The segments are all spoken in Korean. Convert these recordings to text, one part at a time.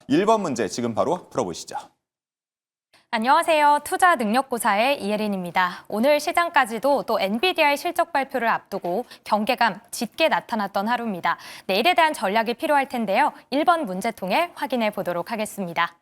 1번 문제 지금 바로 풀어보시죠. 안녕하세요. 투자 능력고사의 이혜린입니다. 오늘 시장까지도 또 엔비디아의 실적 발표를 앞두고 경계감 짙게 나타났던 하루입니다. 내일에 대한 전략이 필요할 텐데요. 1번 문제 통해 확인해 보도록 하겠습니다.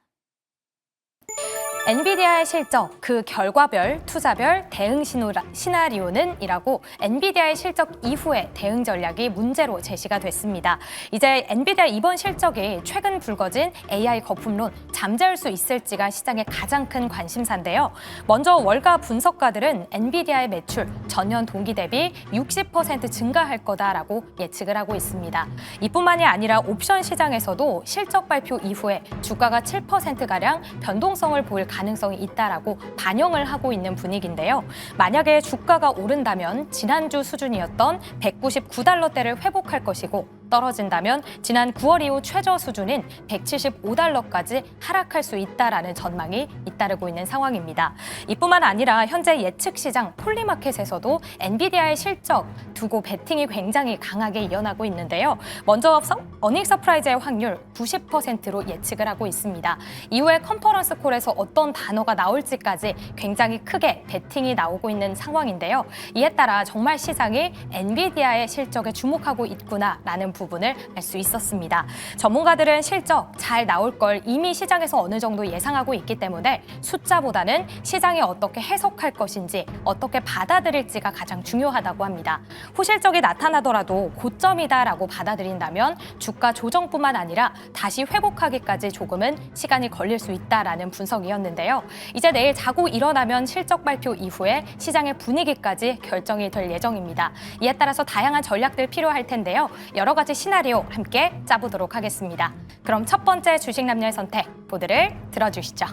엔비디아의 실적, 그 결과별, 투자별 대응 시나리오는 이라고 엔비디아의 실적 이후에 대응 전략이 문제로 제시가 됐습니다. 이제 엔비디아 이번 실적이 최근 불거진 AI 거품론 잠재울 수 있을지가 시장의 가장 큰 관심사인데요. 먼저 월가 분석가들은 엔비디아의 매출 전년 동기 대비 60% 증가할 거다라고 예측을 하고 있습니다. 이뿐만이 아니라 옵션 시장에서도 실적 발표 이후에 주가가 7%가량 변동성을 보일 가능성이 있다라고 반영을 하고 있는 분위기인데요. 만약에 주가가 오른다면 지난주 수준이었던 199달러대를 회복할 것이고 떨어진다면 지난 9월 이후 최저 수준인 175달러까지 하락할 수 있다라는 전망이 잇따르고 있는 상황입니다. 이뿐만 아니라 현재 예측 시장 폴리마켓에서도 엔비디아의 실적 두고 베팅이 굉장히 강하게 이어나고 있는데요. 먼저 어닝 서프라이즈의 확률 90%로 예측을 하고 있습니다. 이후에 컨퍼런스 콜에서 어떤 단어가 나올지까지 굉장히 크게 베팅이 나오고 있는 상황인데요. 이에 따라 정말 시장이 엔비디아의 실적에 주목하고 있구나라는 부분을 알 수 있었습니다. 전문가들은 실적 잘 나올 걸 이미 시장에서 어느 정도 예상하고 있기 때문에 숫자보다는 시장이 어떻게 해석할 것인지 어떻게 받아들일지가 가장 중요하다고 합니다. 호실적이 나타나더라도 고점이다라고 받아들인다면 주가 조정뿐만 아니라 다시 회복하기까지 조금은 시간이 걸릴 수 있다라는 분석이었는데요. 이제 내일 자고 일어나면 실적 발표 이후에 시장의 분위기까지 결정이 될 예정입니다. 이에 따라서 다양한 전략들 필요할 텐데요. 여러 가지 시나리오 함께 짜보도록 하겠습니다. 그럼 첫 번째 주식 남녀의 선택 보드를 들어주시죠.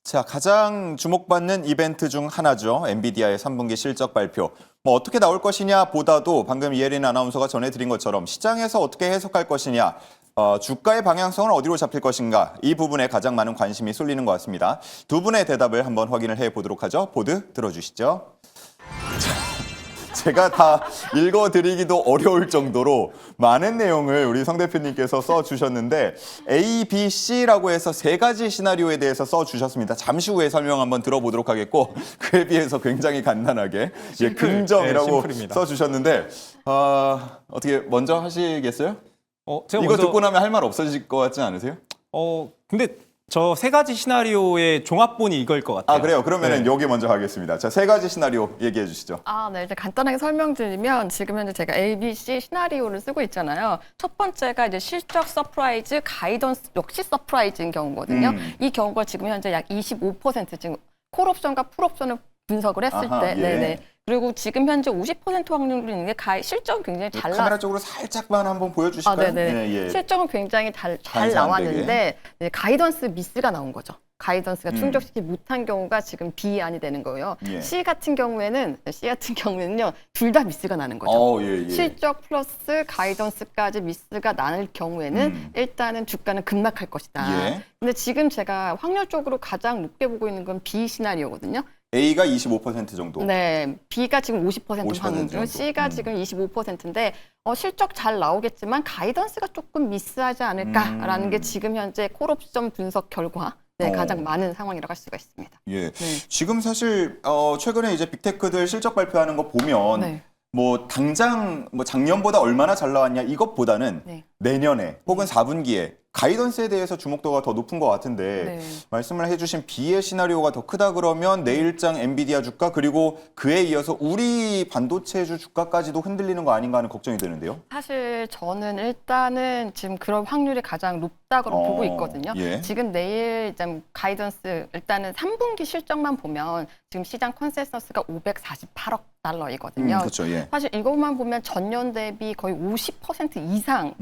자, 가장 주목받는 이벤트 중 하나죠. 엔비디아의 3분기 실적 발표. 어떻게 나올 것이냐 보다도 방금 이혜린 아나운서가 전해드린 것처럼 시장에서 어떻게 해석할 것이냐, 주가의 방향성은 어디로 잡힐 것인가, 이 부분에 가장 많은 관심이 쏠리는 것 같습니다. 두 분의 대답을 한번 확인을 해보도록 하죠. 보드 들어주시죠. 제가 다 읽어드리기도 어려울 정도로 많은 내용을 우리 성 대표님께서 써주셨는데 A, B, C라고 해서 세 가지 시나리오에 대해서 써주셨습니다. 잠시 후에 설명 한번 들어보도록 하겠고 그에 비해서 굉장히 간단하게 긍정이라고 써주셨는데 어떻게 먼저 하시겠어요? 제가 이거 듣고 나면 할 말 없어질 것 같지 않으세요? 근데 저 세 가지 시나리오의 종합본이 이걸 것 같아요. 그래요? 그러면은 여기 먼저 하겠습니다. 자, 세 가지 시나리오 얘기해 주시죠. 네, 이제 간단하게 설명드리면 지금 현재 제가 A, B, C 시나리오를 쓰고 있잖아요. 첫 번째가 이제 실적 서프라이즈, 가이던스 역시 서프라이즈인 경우거든요. 이 경우가 지금 현재 약 25% 지금 콜옵션과 풀옵션을 분석을 했을 때, 네네. 그리고 지금 현재 50% 확률로 있는 게 실적은 굉장히 잘 카메라 쪽으로 살짝만 한번 보여주실까요? 네네. 실적은 굉장히 잘 나왔는데 가이던스 미스가 나온 거죠. 가이던스가 충족시키지 못한 경우가 지금 B안이 되는 거예요. C 같은 경우에는요, 둘 다 미스가 나는 거죠. 실적 플러스 가이던스까지 미스가 나는 경우에는 일단은 주가는 급락할 것이다. 근데 지금 제가 확률적으로 가장 높게 보고 있는 건 B 시나리오거든요. A가 25% 정도. 네, B가 지금 50% 확률, C가 지금 25%인데 실적 잘 나오겠지만 가이던스가 조금 미스하지 않을까라는 게 지금 현재 콜옵션 분석 결과 가장 많은 상황이라고 할 수가 있습니다. 지금 사실 최근에 이제 빅테크들 실적 발표하는 거 보면 당장 작년보다 얼마나 잘 나왔냐 이것보다는 내년에 혹은 4분기에 가이던스에 대해서 주목도가 더 높은 것 같은데 말씀을 해주신 B의 시나리오가 더 크다 그러면 내일장 엔비디아 주가 그리고 그에 이어서 우리 반도체주 주가까지도 흔들리는 거 아닌가 하는 걱정이 되는데요. 사실 저는 일단은 지금 그럴 확률이 가장 높다고 보고 있거든요. 지금 내일 가이던스 일단은 3분기 실적만 보면 지금 시장 컨센서스가 548억 달러이거든요. 그렇죠. 사실 이것만 보면 전년 대비 거의 50% 이상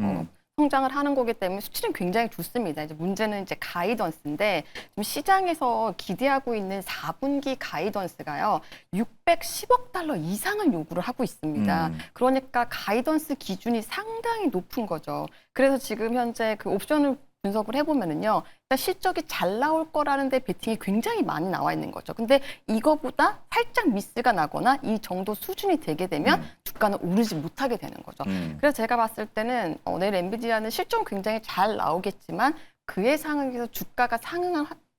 성장을 하는 거기 때문에 수치는 굉장히 좋습니다. 이제 문제는 이제 가이던스인데 지금 시장에서 기대하고 있는 4분기 가이던스가요 610억 달러 이상을 요구를 하고 있습니다. 그러니까 가이던스 기준이 상당히 높은 거죠. 그래서 지금 현재 그 옵션을 분석을 해보면은요, 실적이 잘 나올 거라는데 베팅이 굉장히 많이 나와 있는 거죠. 근데 이거보다 살짝 미스가 나거나 이 정도 수준이 되게 되면 주가는 오르지 못하게 되는 거죠. 그래서 제가 봤을 때는 내일 엔비디아는 실적 굉장히 잘 나오겠지만 그에 상응해서 주가가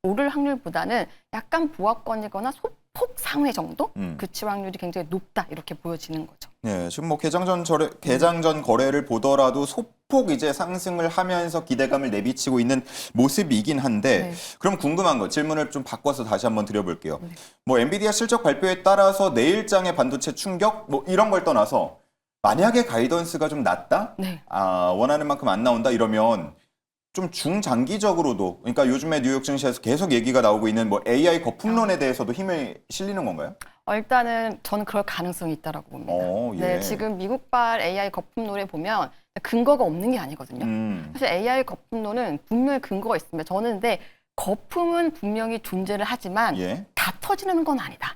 오를 확률보다는 약간 보합권이거나 소폭 상회 정도 그치 확률이 굉장히 높다 이렇게 보여지는 거죠. 네, 지금 뭐 개장전 거래를 보더라도 소폭 이제 상승을 하면서 기대감을 내비치고 있는 모습이긴 한데 그럼 궁금한 거 질문을 좀 바꿔서 다시 한번 드려볼게요. 뭐 엔비디아 실적 발표에 따라서 내일장의 반도체 충격 뭐 이런 걸 떠나서 만약에 가이던스가 좀 낮다, 원하는 만큼 안 나온다 이러면 좀 중장기적으로도 그러니까 요즘에 뉴욕 증시에서 계속 얘기가 나오고 있는 뭐 AI 거품론에 대해서도 힘이 실리는 건가요? 일단은 저는 그럴 가능성이 있다라고 봅니다. 예. 네, 지금 미국발 AI 거품론에 보면 근거가 없는 게 아니거든요. 사실 AI 거품론은 분명히 근거가 있습니다. 저는 근데 거품은 분명히 존재를 하지만 다 터지는 건 아니다.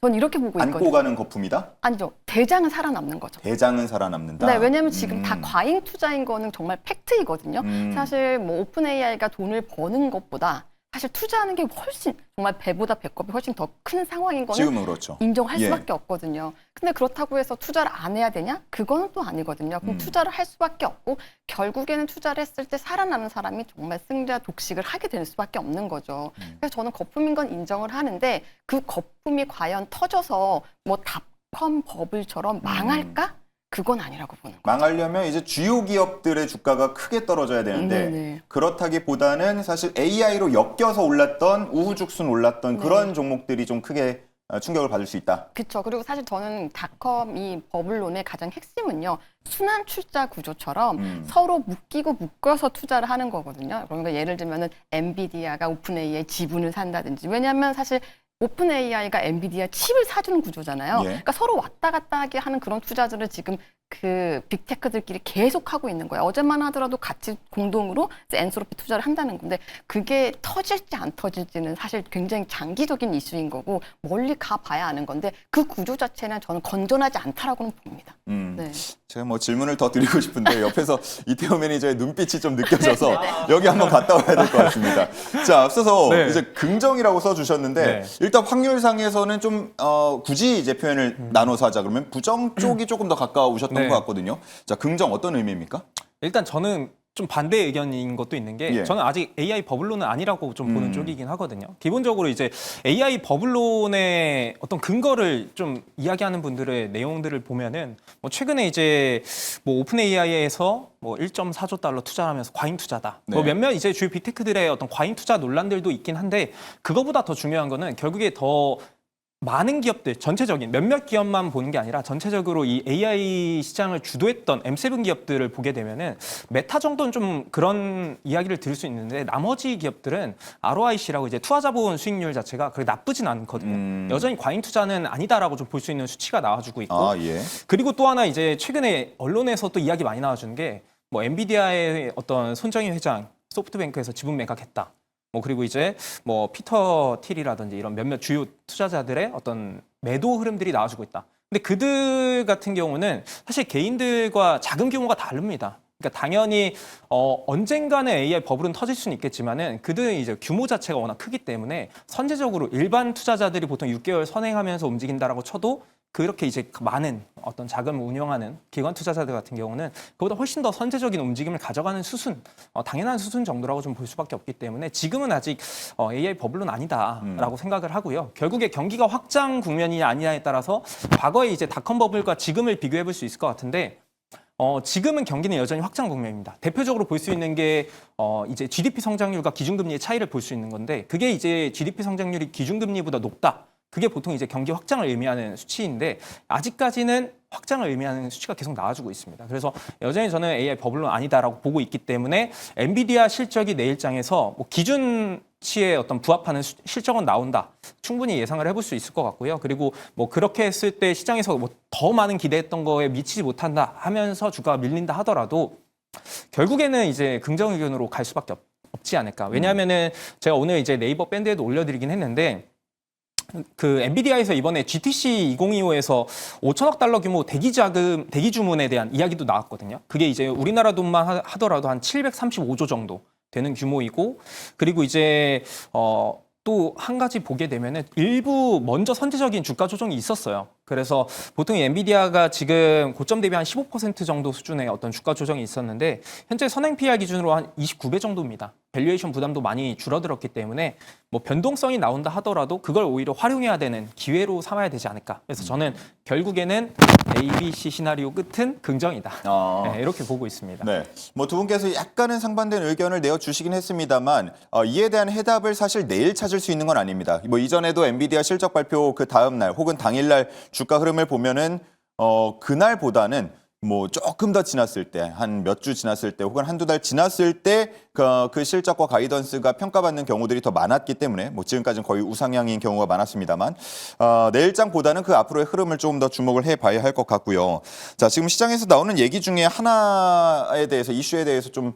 전 이렇게 보고 있거든요. 안고 가는 거품이다? 아니죠. 대장은 살아남는 거죠. 대장은 살아남는다? 네, 왜냐하면 지금 다 과잉 투자인 거는 정말 팩트이거든요. 사실 뭐 오픈 AI가 돈을 버는 것보다 사실 투자하는 게 훨씬 정말 배보다 배꼽이 훨씬 더 큰 상황인 거는 지금은 그렇죠. 인정할 수밖에 없거든요. 근데 그렇다고 해서 투자를 안 해야 되냐? 그거는 또 아니거든요. 그럼 투자를 할 수밖에 없고 결국에는 투자를 했을 때 살아남는 사람이 정말 승자 독식을 하게 될 수밖에 없는 거죠. 그래서 저는 거품인 건 인정을 하는데 그 거품이 과연 터져서 뭐 닷컴 버블처럼 망할까? 그건 아니라고 보는 거죠. 망하려면 이제 주요 기업들의 주가가 크게 떨어져야 되는데 그렇다기보다는 사실 AI로 엮여서 올랐던 우후죽순 올랐던 그런 종목들이 좀 크게 충격을 받을 수 있다. 그렇죠. 그리고 사실 저는 닷컴 이 버블론의 가장 핵심은요. 순환 출자 구조처럼 서로 묶어서 투자를 하는 거거든요. 그러니까 예를 들면은 엔비디아가 오픈 AI 지분을 산다든지 왜냐하면 사실 오픈 AI가 엔비디아 칩을 사주는 구조잖아요. 그러니까 서로 왔다 갔다 하게 하는 그런 투자들을 지금 그 빅테크들끼리 계속 하고 있는 거예요. 어제만 하더라도 같이 공동으로 엔소로피 투자를 한다는 건데 그게 터질지 안 터질지는 사실 굉장히 장기적인 이슈인 거고 멀리 가봐야 아는 건데 그 구조 자체는 저는 건전하지 않다라고는 봅니다. 네. 제가 뭐 질문을 더 드리고 싶은데 옆에서 이태호 매니저의 눈빛이 좀 느껴져서 여기 한번 갔다 와야 될 것 같습니다. 자, 앞서서 이제 긍정이라고 써주셨는데 일단 확률상에서는 좀 굳이 이제 표현을 나눠서 하자 그러면 부정 쪽이 조금 더 가까우셨던 것 같거든요. 자, 긍정 어떤 의미입니까? 일단 저는 좀 반대 의견인 것도 있는 게 저는 아직 AI 버블론은 아니라고 좀 보는 쪽이긴 하거든요. 기본적으로 이제 AI 버블론의 어떤 근거를 좀 이야기하는 분들의 내용들을 보면은 뭐 최근에 이제 뭐 오픈 AI에서 뭐 1.4조 달러 투자하면서 과잉 투자다. 뭐 몇몇 이제 주요 빅테크들의 어떤 과잉 투자 논란들도 있긴 한데 그거보다 더 중요한 거는 결국에 더 많은 기업들, 전체적인 몇몇 기업만 보는 게 아니라 전체적으로 이 AI 시장을 주도했던 M7 기업들을 보게 되면은 메타 정도는 좀 그런 이야기를 들을 수 있는데 나머지 기업들은 ROIC라고 이제 투자자본 수익률 자체가 그렇게 나쁘진 않거든요. 여전히 과잉 투자는 아니다라고 좀 볼 수 있는 수치가 나와주고 있고 그리고 또 하나 이제 최근에 언론에서 또 이야기 많이 나와주는 게 뭐 엔비디아의 어떤 손정희 회장 소프트뱅크에서 지분 매각했다. 뭐 그리고 이제 뭐 피터 틸이라든지 이런 몇몇 주요 투자자들의 어떤 매도 흐름들이 나와주고 있다. 근데 그들 같은 경우는 사실 개인들과 자금 규모가 다릅니다. 그러니까 당연히 언젠가는 AI 버블은 터질 수는 있겠지만은 그들은 이제 규모 자체가 워낙 크기 때문에 선제적으로 일반 투자자들이 보통 6개월 선행하면서 움직인다라고 쳐도 그렇게 이제 많은 어떤 자금을 운영하는 기관 투자자들 같은 경우는 그보다 훨씬 더 선제적인 움직임을 가져가는 수순, 당연한 수순 정도라고 좀 볼 수밖에 없기 때문에 지금은 아직 AI 버블은 아니다라고 생각을 하고요. 결국에 경기가 확장 국면이냐 아니냐에 따라서 과거에 이제 닷컴 버블과 지금을 비교해 볼 수 있을 것 같은데 지금은 경기는 여전히 확장 국면입니다. 대표적으로 볼 수 있는 게 이제 GDP 성장률과 기준금리의 차이를 볼 수 있는 건데 그게 이제 GDP 성장률이 기준금리보다 높다. 그게 보통 이제 경기 확장을 의미하는 수치인데 아직까지는 확장을 의미하는 수치가 계속 나와주고 있습니다. 그래서 여전히 저는 AI 버블론 아니다라고 보고 있기 때문에 엔비디아 실적이 내일장에서 뭐 기준치에 어떤 부합하는 실적은 나온다. 충분히 예상을 해볼 수 있을 것 같고요. 그리고 뭐 그렇게 했을 때 시장에서 뭐 더 많은 기대했던 거에 미치지 못한다 하면서 주가가 밀린다 하더라도 결국에는 이제 긍정 의견으로 갈 수밖에 없지 않을까. 왜냐하면은 제가 오늘 이제 네이버 밴드에도 올려드리긴 했는데 그 엔비디아에서 이번에 GTC 2025에서 5천억 달러 규모 대기 주문에 대한 이야기도 나왔거든요. 그게 이제 우리나라 돈만 하더라도 한 735조 정도 되는 규모이고 그리고 이제 또 한 가지 보게 되면은 일부 먼저 선제적인 주가 조정이 있었어요. 그래서 보통 엔비디아가 지금 고점 대비 한 15% 정도 수준의 어떤 주가 조정이 있었는데 현재 선행 PER 기준으로 한 29배 정도입니다. 밸류에이션 부담도 많이 줄어들었기 때문에 뭐 변동성이 나온다 하더라도 그걸 오히려 활용해야 되는 기회로 삼아야 되지 않을까. 그래서 저는 결국에는 A, B, C 시나리오 끝은 긍정이다. 네, 이렇게 보고 있습니다. 네, 뭐 두 분께서 약간은 상반된 의견을 내어주시긴 했습니다만 이에 대한 해답을 사실 내일 찾을 수 있는 건 아닙니다. 뭐 이전에도 엔비디아 실적 발표 그 다음 날 혹은 당일날 주가 흐름을 보면은 그날보다는 뭐 조금 더 지났을 때, 한 몇 주 지났을 때 혹은 한두 달 지났을 때 그 실적과 가이던스가 평가받는 경우들이 더 많았기 때문에 뭐 지금까지는 거의 우상향인 경우가 많았습니다만 내일장보다는 그 앞으로의 흐름을 조금 더 주목을 해봐야 할 것 같고요. 자, 지금 시장에서 나오는 얘기 중에 하나에 대해서 이슈에 대해서 좀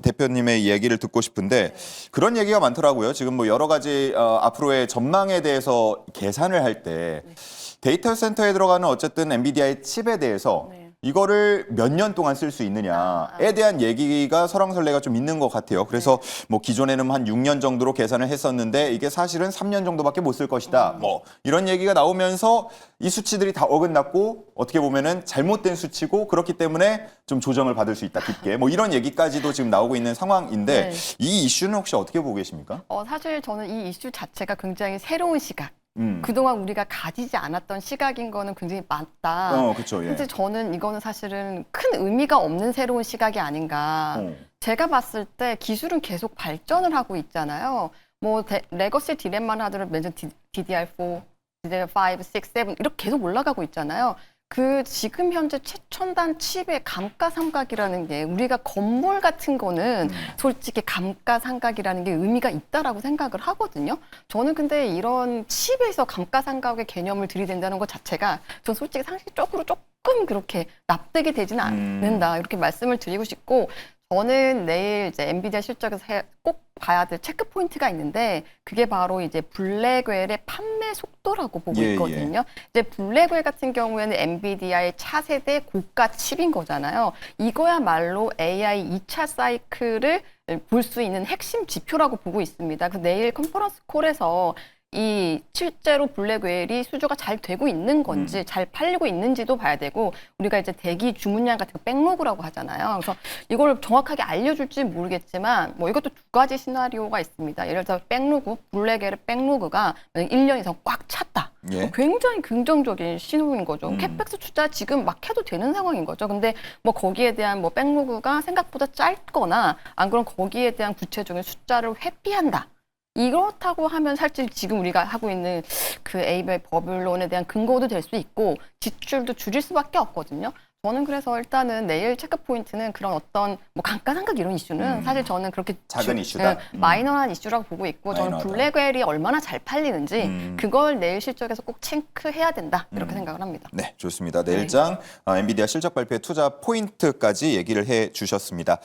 대표님의 얘기를 듣고 싶은데 그런 얘기가 많더라고요. 지금 뭐 여러 가지 앞으로의 전망에 대해서 계산을 할 때 데이터 센터에 들어가는 어쨌든 엔비디아의 칩에 대해서 이거를 몇 년 동안 쓸 수 있느냐에 대한 얘기가 설왕설래가 좀 있는 것 같아요. 그래서 뭐 기존에는 한 6년 정도로 계산을 했었는데 이게 사실은 3년 정도밖에 못 쓸 것이다. 뭐 이런 얘기가 나오면서 이 수치들이 다 어긋났고 어떻게 보면은 잘못된 수치고 그렇기 때문에 좀 조정을 받을 수 있다 깊게 뭐 이런 얘기까지도 지금 나오고 있는 상황인데 이 이슈는 혹시 어떻게 보고 계십니까? 사실 저는 이 이슈 자체가 굉장히 새로운 시각. 그동안 우리가 가지지 않았던 시각인 거는 굉장히 많다. 그렇죠. 예. 근데 저는 이거는 사실은 큰 의미가 없는 새로운 시각이 아닌가. 제가 봤을 때 기술은 계속 발전을 하고 있잖아요. 뭐 레거시 디램만 하더라도 맨날 DDR4, DDR5, 6, 7 이렇게 계속 올라가고 있잖아요. 그 지금 현재 최첨단 칩의 감가상각이라는 게 우리가 건물 같은 거는 솔직히 감가상각이라는 게 의미가 있다라고 생각을 하거든요. 저는 근데 이런 칩에서 감가상각의 개념을 들이댄다는 것 자체가 전 솔직히 상식적으로 조금 그렇게 납득이 되지는 않는다 이렇게 말씀을 드리고 싶고 저는 내일 이제 엔비디아 실적에서 꼭 봐야 될 체크 포인트가 있는데 그게 바로 이제 블랙웰의 판매 속도라고 보고 있거든요. 이제 블랙웰 같은 경우에는 엔비디아의 차세대 고가 칩인 거잖아요. 이거야말로 AI 2차 사이클을 볼 수 있는 핵심 지표라고 보고 있습니다. 그 내일 컨퍼런스 콜에서 이 실제로 블랙웰이 수주가 잘 되고 있는 건지 잘 팔리고 있는지도 봐야 되고 우리가 이제 대기 주문량 같은 거 백로그라고 하잖아요. 그래서 이걸 정확하게 알려줄지 모르겠지만 뭐 이것도 두 가지 시나리오가 있습니다. 예를 들어 백로그, 블랙웰의 백로그가 1년 이상 꽉 찼다. 굉장히 긍정적인 신호인 거죠. 캐펙스 투자 지금 막 해도 되는 상황인 거죠. 근데 뭐 거기에 대한 뭐 백로그가 생각보다 짧거나 안 그럼 거기에 대한 구체적인 숫자를 회피한다. 이렇다고 하면 사실 지금 우리가 하고 있는 그 에이벨 버블론에 대한 근거도 될 수 있고 지출도 줄일 수밖에 없거든요. 저는 그래서 일단은 내일 체크 포인트는 그런 어떤 뭐 감가상각 이런 이슈는 사실 저는 그렇게 작은 이슈다. 마이너한 이슈라고 보고 있고 저는 블랙웰이 얼마나 잘 팔리는지 그걸 내일 실적에서 꼭 체크해야 된다 이렇게 생각을 합니다. 네, 좋습니다. 내일장 엔비디아 실적 발표의 투자 포인트까지 얘기를 해주셨습니다.